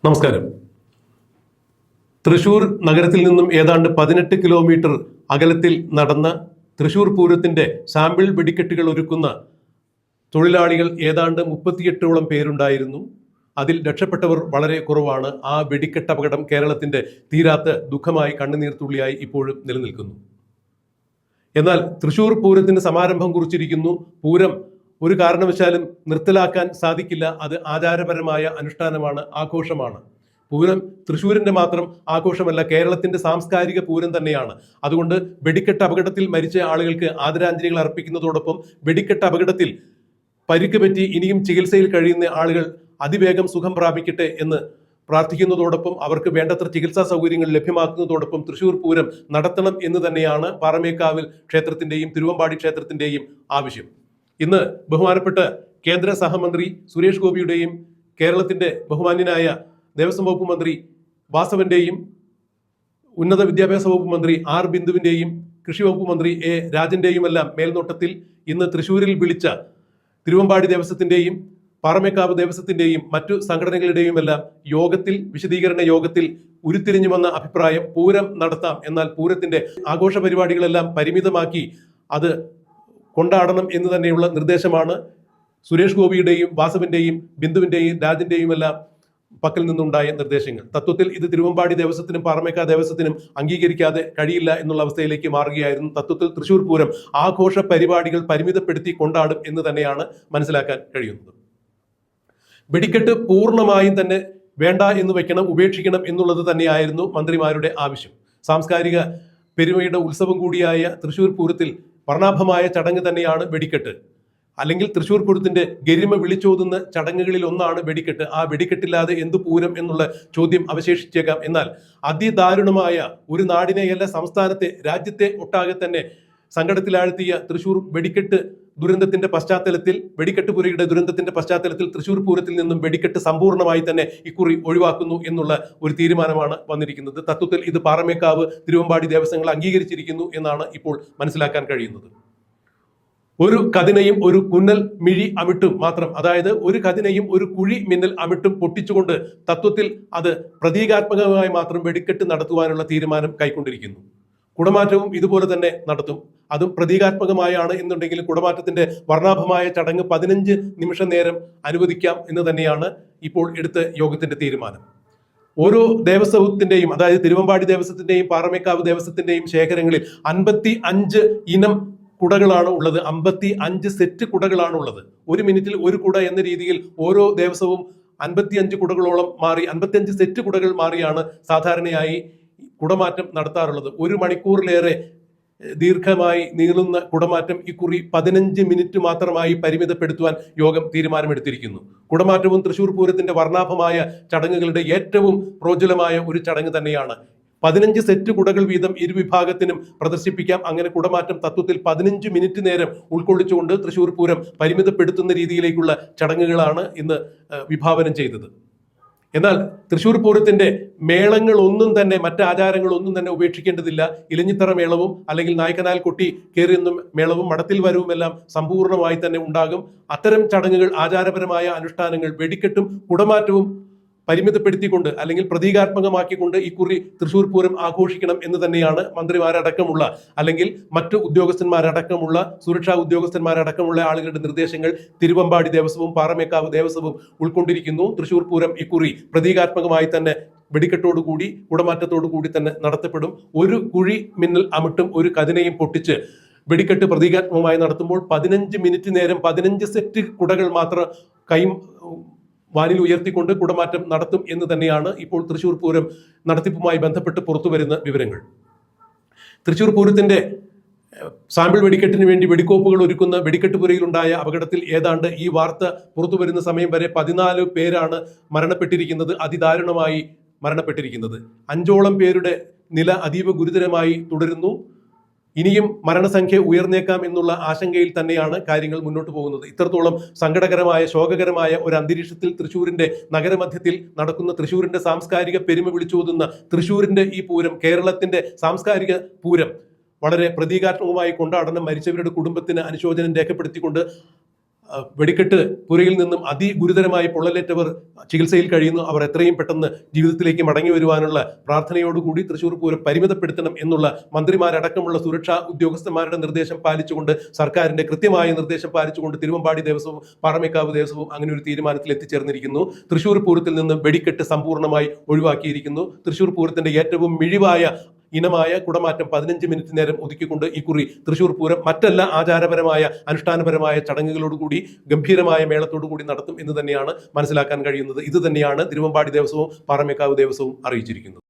നമസ്കാരം. തൃശൂർ നഗരത്തിൽ നിന്നും ഏതാണ്ട് 18 കിലോമീറ്റർ അകലത്തിൽ നടന്ന തൃശൂർ പൂരത്തിന്റെ സാമ്പിൾ വെടിക്കെട്ടുകൾ ഒരുക്കുന്ന തൊഴിലാളികൾ ഏതാണ്ട് 38ഓളം പേരുണ്ടായിരുന്നു. അതിൽ രക്ഷപ്പെട്ടവർ വളരെ കുറവാണ്. ആ വെടിക്കെട്ട് അപകടം കേരളത്തിന്റെ തീരാത്ത ദുഃഖമായി കണ്ണുനീർ തുള്ളിയായി ഇപ്പോഴും നിലനിൽക്കുന്നു. എന്നാൽ തൃശൂർ പൂരത്തിന് സമാരംഭം കുറിച്ചിരിക്കുന്നു. പൂരം ഒരു കാരണവശാലും നിർത്തലാക്കാൻ സാധിക്കില്ല. അത് ആചാരപരമായ അനുഷ്ഠാനമാണ്, ആഘോഷമാണ്. പൂരം തൃശ്ശൂരിന്റെ മാത്രം ആഘോഷമല്ല, കേരളത്തിന്റെ സാംസ്കാരിക പൂരം തന്നെയാണ്. അതുകൊണ്ട് വെടിക്കെട്ട് അപകടത്തിൽ മരിച്ച ആളുകൾക്ക് ആദരാഞ്ജലികൾ അർപ്പിക്കുന്നതോടൊപ്പം വെടിക്കെട്ട് അപകടത്തിൽ പരിക്ക് പറ്റി ഇനിയും ചികിത്സയിൽ കഴിയുന്ന ആളുകൾ അതിവേഗം സുഖം പ്രാപിക്കട്ടെ എന്ന് പ്രാർത്ഥിക്കുന്നതോടൊപ്പം അവർക്ക് വേണ്ടത്ര ചികിത്സാ സൗകര്യങ്ങൾ ലഭ്യമാക്കുന്നതോടൊപ്പം തൃശൂർ പൂരം നടത്തണം എന്ന് തന്നെയാണ് പാറമേക്കാവിൽ ക്ഷേത്രത്തിന്റെയും തിരുവമ്പാടി ക്ഷേത്രത്തിന്റെയും ആവശ്യം. ഇന്ന് ബഹുമാനപ്പെട്ട കേന്ദ്ര സഹമന്ത്രി സുരേഷ് ഗോപിയുടെയും കേരളത്തിന്റെ ബഹുമാന്യനായ ദേവസ്വം വകുപ്പ് മന്ത്രി വാസവന്റെയും ഉന്നത വിദ്യാഭ്യാസ വകുപ്പ് മന്ത്രി ആർ ബിന്ദുവിന്റെയും കൃഷി വകുപ്പ് മന്ത്രി എ രാജന്റെയും എല്ലാം മേൽനോട്ടത്തിൽ ഇന്ന് തൃശ്ശൂരിൽ വിളിച്ച തിരുവമ്പാടി ദേവസ്വത്തിന്റെയും പാറമേക്കാവ് ദേവസ്വത്തിന്റെയും മറ്റു സംഘടനകളുടെയും എല്ലാം യോഗത്തിൽ, വിശദീകരണ യോഗത്തിൽ ഉരുത്തിരിഞ്ഞു വന്ന അഭിപ്രായം പൂരം നടത്താം, എന്നാൽ പൂരത്തിന്റെ ആഘോഷ പരിപാടികളെല്ലാം പരിമിതമാക്കി അത് കൊണ്ടാടണം എന്ന് തന്നെയുള്ള നിർദ്ദേശമാണ് സുരേഷ് ഗോപിയുടെയും വാസവന്റെയും ബിന്ദുവിന്റെയും രാജന്റെയും എല്ലാം പക്കൽ നിന്നുണ്ടായ നിർദ്ദേശങ്ങൾ. തത്വത്തിൽ ഇത് തിരുവമ്പാടി ദേവസ്വത്തിനും പാറമേക്കാവ് ദേവസ്വത്തിനും അംഗീകരിക്കാതെ കഴിയില്ല എന്നുള്ള അവസ്ഥയിലേക്ക് മാറുകയായിരുന്നു. തത്വത്തിൽ തൃശൂർ പൂരം ആഘോഷ പരിപാടികൾ പരിമിതപ്പെടുത്തി കൊണ്ടാടും എന്ന് തന്നെയാണ് മനസ്സിലാക്കാൻ കഴിയുന്നത്. വെടിക്കെട്ട് പൂർണ്ണമായും തന്നെ വേണ്ട എന്ന് വെക്കണം, ഉപേക്ഷിക്കണം എന്നുള്ളത് തന്നെയായിരുന്നു മന്ത്രിമാരുടെ ആവശ്യം. സാംസ്കാരിക പെരുമയുടെ ഉത്സവം കൂടിയായ തൃശൂർ പൂരത്തിൽ വർണ്ണാഭമായ ചടങ്ങ് തന്നെയാണ് വെടിക്കെട്ട്. അല്ലെങ്കിൽ തൃശൂർ പൂരത്തിന്റെ ഗരിമ വിളിച്ചോതുന്ന ചടങ്ങുകളിൽ ഒന്നാണ് വെടിക്കെട്ട്. ആ വെടിക്കെട്ടില്ലാതെ എന്തു പൂരം എന്നുള്ള ചോദ്യം അവശേഷിച്ചേക്കാം. എന്നാൽ അതിദാരുണമായ ഒരു നാടിനെയല്ല, സംസ്ഥാനത്തെ, രാജ്യത്തെ ഒട്ടാകെ തന്നെ സങ്കടത്തിലാഴ്ത്തിയ തൃശൂർ വെടിക്കെട്ട് ദുരന്തത്തിന്റെ പശ്ചാത്തലത്തിൽ, വെടിക്കെട്ട് പുരയുടെ ദുരന്തത്തിന്റെ പശ്ചാത്തലത്തിൽ തൃശൂർ പൂരത്തിൽ നിന്നും വെടിക്കെട്ട് സമ്പൂർണ്ണമായി തന്നെ ഇക്കുറി ഒഴിവാക്കുന്നു എന്നുള്ള ഒരു തീരുമാനമാണ് വന്നിരിക്കുന്നത്. തത്വത്തിൽ ഇത് പാറമേക്കാവ് തിരുവമ്പാടി ദേവസ്വങ്ങൾ അംഗീകരിച്ചിരിക്കുന്നു എന്നാണ് ഇപ്പോൾ മനസ്സിലാക്കാൻ കഴിയുന്നത്. ഒരു കതിനയും ഒരു കുന്നൽ മിഴി അമിട്ടും മാത്രം, അതായത് ഒരു കതിനയും ഒരു കുഴി മിന്നൽ അമിട്ടും പൊട്ടിച്ചുകൊണ്ട് തത്വത്തിൽ അത് പ്രതീകാത്മകമായി മാത്രം വെടിക്കെട്ട് നടത്തുവാനുള്ള തീരുമാനം കൈക്കൊണ്ടിരിക്കുന്നു. കുടമാറ്റവും ഇതുപോലെ തന്നെ നടത്തും. അതും പ്രതീകാത്മകമായാണ് എന്നുണ്ടെങ്കിലും കുടമാറ്റത്തിന്റെ വർണ്ണാഭമായ ചടങ്ങ് 15 നിമിഷം നേരം അനുവദിക്കാം എന്ന് തന്നെയാണ് ഇപ്പോൾ എടുത്ത യോഗത്തിന്റെ തീരുമാനം. ഓരോ ദേവസ്വത്തിന്റെയും, അതായത് തിരുവമ്പാടി ദേവസ്വത്തിന്റെയും പാറമേക്കാവ് ദേവസ്വത്തിന്റെയും ശേഖരങ്ങളിൽ 55 ഇനം കുടകളാണ് ഉള്ളത്. 55 സെറ്റ് കുടകളാണ് ഉള്ളത്. ഒരു മിനിറ്റിൽ ഒരു കുട എന്ന രീതിയിൽ ഓരോ ദേവസ്വവും 55 കുടകളോളം മാറി, 55 സെറ്റ് കുടകൾ മാറിയാണ് സാധാരണയായി കുടമാറ്റം നടത്താറുള്ളത്. 1 മണിക്കൂറിലേറെ ദീർഘമായി നീളുന്ന കുടമാറ്റം ഇക്കുറി 15 മിനിറ്റ് മാത്രമായി പരിമിതപ്പെടുത്തുവാൻ യോഗം തീരുമാനമെടുത്തിരിക്കുന്നു. കുടമാറ്റവും തൃശൂർ പൂരത്തിന്റെ വർണ്ണാഭമായ ചടങ്ങുകളുടെ ഏറ്റവും പ്രോജ്വലമായ ഒരു ചടങ്ങ് തന്നെയാണ്. 15 സെറ്റ് കുടകൾ വീതം ഇരുവിഭാഗത്തിനും പ്രദർശിപ്പിക്കാം. അങ്ങനെ കുടമാറ്റം തത്വത്തിൽ 15 മിനിറ്റ് നേരം ഉൾക്കൊള്ളിച്ചുകൊണ്ട് തൃശൂർ പൂരം പരിമിതപ്പെടുത്തുന്ന രീതിയിലേക്കുള്ള ചടങ്ങുകളാണ് ഇന്ന് വിഭാവനം ചെയ്തത്. എന്നാൽ തൃശൂർ പൂരത്തിന്റെ മേളങ്ങൾ ഒന്നും തന്നെ, മറ്റ് ആചാരങ്ങൾ ഒന്നും തന്നെ ഉപേക്ഷിക്കേണ്ടതില്ല. ഇലഞ്ഞിത്തറ മേളവും അല്ലെങ്കിൽ നായ്ക്കനാൽ കൊട്ടി കയറിയെന്നും മേളവും മടത്തിൽ വരവുമെല്ലാം സമ്പൂർണ്ണമായി തന്നെ ഉണ്ടാകും. അത്തരം ചടങ്ങുകൾ, ആചാരപരമായ അനുഷ്ഠാനങ്ങൾ, വെടിക്കെട്ടും കുടമാറ്റവും പരിമിതപ്പെടുത്തിക്കൊണ്ട് അല്ലെങ്കിൽ പ്രതീകാത്മകമാക്കിക്കൊണ്ട് ഇക്കുറി തൃശൂർ പൂരം ആഘോഷിക്കണം എന്ന് തന്നെയാണ് മന്ത്രിമാരടക്കമുള്ള അല്ലെങ്കിൽ മറ്റു ഉദ്യോഗസ്ഥന്മാരടക്കമുള്ള സുരക്ഷാ ഉദ്യോഗസ്ഥന്മാരടക്കമുള്ള ആളുകളുടെ നിർദ്ദേശങ്ങൾ തിരുവമ്പാടി ദേവസ്വവും പാറമേക്കാവ് ദേവസ്വവും ഉൾക്കൊണ്ടിരിക്കുന്നു. തൃശൂർ പൂരം ഇക്കുറി പ്രതീകാത്മകമായി തന്നെ വെടിക്കെട്ടോടുകൂടി കുടമാറ്റത്തോടുകൂടി തന്നെ നടത്തപ്പെടും. ഒരു കുഴി മിന്നൽ അമിട്ടും ഒരു കതിനയും പൊട്ടിച്ച് വെടിക്കെട്ട് പ്രതീകാത്മകമായി നടത്തുമ്പോൾ 15 മിനിറ്റ് നേരം 15 സെറ്റ് കുടകൾ മാത്രം വാനിൽ ഉയർത്തിക്കൊണ്ട് കുടമാറ്റം നടത്തും എന്ന് തന്നെയാണ് ഇപ്പോൾ തൃശൂർ പൂരം നടത്തിപ്പുമായി ബന്ധപ്പെട്ട് പുറത്തുവരുന്ന വിവരങ്ങൾ. തൃശൂർ പൂരത്തിന്റെ സാമ്പിൾ വെടിക്കെട്ടിന് വേണ്ടി വെടിക്കോപ്പുകൾ ഒരുക്കുന്ന വെടിക്കെട്ട് പുരയിലുണ്ടായ അപകടത്തിൽ ഏതാണ്ട് ഈ വാർത്ത പുറത്തു വരുന്ന സമയം വരെ 14 പേരാണ് മരണപ്പെട്ടിരിക്കുന്നത്, അതിദാരുണമായി മരണപ്പെട്ടിരിക്കുന്നത്. 5ഓളം പേരുടെ നില അതീവ ഗുരുതരമായി തുടരുന്നു. ഇനിയും മരണസംഖ്യ ഉയർന്നേക്കാം എന്നുള്ള ആശങ്കയിൽ തന്നെയാണ് കാര്യങ്ങൾ മുന്നോട്ട് പോകുന്നത്. ഇത്രത്തോളം സങ്കടകരമായ, ശോകകരമായ ഒരു അന്തരീക്ഷത്തിൽ തൃശ്ശൂരിന്റെ നഗരമധ്യത്തിൽ നടക്കുന്ന തൃശ്ശൂരിന്റെ സാംസ്കാരിക പെരുമ വിളിച്ചോതുന്ന തൃശ്ശൂരിന്റെ ഈ പൂരം, കേരളത്തിന്റെ സാംസ്കാരിക പൂരം വളരെ പ്രതീകാത്മകമായി കൊണ്ടാടണം. മരിച്ചവരുടെ കുടുംബത്തിന് അനുശോചനം രേഖപ്പെടുത്തിക്കൊണ്ട് വെടിക്കെട്ട് പുരയിൽ നിന്നും അതിഗുരുതരമായി പൊള്ളലേറ്റവർ ചികിത്സയിൽ കഴിയുന്നു. അവർ എത്രയും പെട്ടെന്ന് ജീവിതത്തിലേക്ക് മടങ്ങി വരുവാനുള്ള പ്രാർത്ഥനയോടുകൂടി തൃശൂർ പൂരം പരിമിതപ്പെടുത്തണം എന്നുള്ള മന്ത്രിമാരടക്കമുള്ള സുരക്ഷാ ഉദ്യോഗസ്ഥന്മാരുടെ നിർദ്ദേശം പാലിച്ചുകൊണ്ട്, സർക്കാരിന്റെ കൃത്യമായ നിർദ്ദേശം പാലിച്ചുകൊണ്ട് തിരുവമ്പാടി ദേവസ്വവും പാറമേക്കാവ് ദേവസ്വവും അങ്ങനെ ഒരു തീരുമാനത്തിൽ എത്തിച്ചേർന്നിരിക്കുന്നു. തൃശൂർ പൂരത്തിൽ നിന്ന് വെടിക്കെട്ട് സമ്പൂർണ്ണമായി ഒഴിവാക്കിയിരിക്കുന്നു. തൃശൂർ പൂരത്തിന്റെ ഏറ്റവും മിഴിവായ ഇനമായ കുടമാറ്റം 15 മിനിറ്റ് നേരം ഒതുക്കിക്കൊണ്ട് ഇക്കുറി തൃശൂർ പൂരം മറ്റെല്ലാ ആചാരപരമായ അനുഷ്ഠാനപരമായ ചടങ്ങുകളോടുകൂടി ഗംഭീരമായ മേളത്തോടുകൂടി നടത്തും എന്ന് തന്നെയാണ് മനസ്സിലാക്കാൻ കഴിയുന്നത്. ഇത് തന്നെയാണ് തിരുവമ്പാടി ദേവസ്വവും പാറമേക്കാവ് ദേവസ്വവും അറിയിച്ചിരിക്കുന്നത്.